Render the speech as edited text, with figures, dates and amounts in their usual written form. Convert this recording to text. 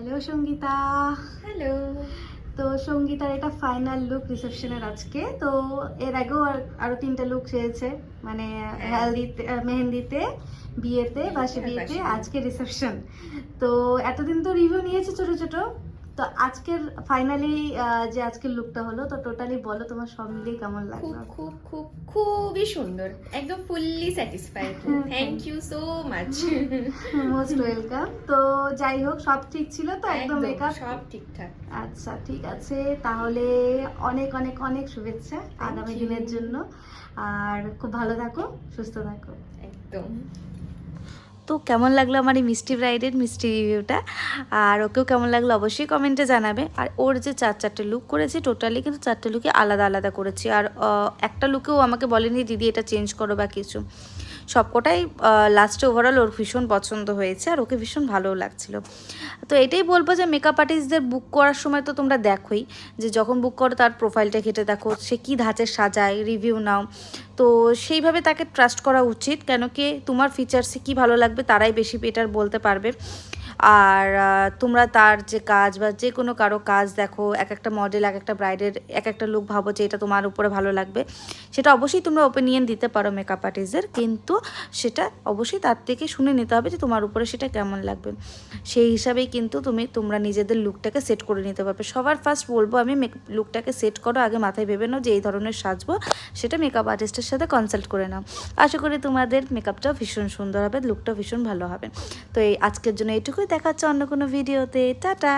Hello Sangeeta. Hello. তো সঙ্গীতার এটা final look রিসেপশনের আজকে। তো এর আগেও আরো 3টা লুক সেরেছে, মানে হ্যাঁ। হেলদিতে, মেহেন্দিতে, বিয়েতে, বাসি আর বিয়েতে, বাসি বিয়ে। আজকে রিসেপশন। তো এতদিন তো রিভিউ নিয়েছে ছোট ছোট, তো আজকের ফাইনালি যে আজকের লুকটা হলো, তো টোটালি বলো তোমার সব মিলিয়ে কেমন খুব লাগলো? খুব খুব খুবই সুন্দর, একদম fully satisfied. Thank you so much. Most welcome. তো যাই হোক, সব ঠিক ছিল তো? একদম একদম মেকআপ সব ঠিকঠাক। আচ্ছা, ঠিক আছে। তাহলে অনেক অনেক অনেক শুভেচ্ছা আগামী you. দিনের জন্য। আর খুব ভালো থাকো, সুস্থ থাকো। একদম। তো কেমন লাগলো আমার এই মিষ্টি ব্রাইডের মিষ্টি রিভিউটা, আর ওকেও কেমন লাগলো অবশ্যই কমেন্টে জানাবে। আর ওর যে 4-4টে লুক করেছি, টোটালি কিন্তু 4টে লুকে আলাদা আলাদা করেছি। আর একটা লুকেও আমাকে বলেনি দিদি এটা চেঞ্জ করো বা কিছু। সবকটাই লাস্টে ওভারঅল ওর ভীষণ পছন্দ হয়েছে, আর ওকে ভীষণ ভালোও লাগছিল। তো এটাই বলবো যে মেকআপ আর্টিস্টদের বুক করার সময় তো তোমরা দেখোই, যে যখন বুক করো তার প্রোফাইলটা ঘেটে দেখো সে কী ধাঁচে সাজায়, রিভিউ নাও। তো সেইভাবে তাকে ট্রাস্ট করা উচিত, কেন কি তোমার ফিচার্সে কী ভালো লাগবে তারাই বেশি বেটার বলতে পারবে। আর তোমরা তার যে কাজ বা যে কোনো কারো কাজ দেখো, এক একটা মডেল, এক একটা ব্রাইডের এক একটা লুক ভাবো যে এটা তোমার উপরে ভালো লাগবে, সেটা অবশ্যই তোমরা ওপিনিয়ন দিতে পারো মেকআপ আর্টিস্টদের, কিন্তু সেটা অবশ্যই তার থেকে শুনে নিতে হবে যে তোমার উপরে সেটা কেমন লাগবে। সেই হিসাবেই কিন্তু তোমরা নিজেদের লুকটাকে সেট করে নিতে পারবে। সবার ফার্স্ট বলবো আমি, লুকটাকে সেট করো, আগে মাথায় ভেবে নাও যে এই ধরনের সাজবো, সেটা মেকআপ আর্টিস্টের সাথে কনসাল্ট করে নাও। আশা করি তোমাদের মেকআপটাও ভীষণ সুন্দর হবে, লুকটাও ভীষণ ভালো হবে। তো এই আজকের জন্য এইটুকুই, দেখা হচ্ছে অন্য কোনো ভিডিওতে। টাটা।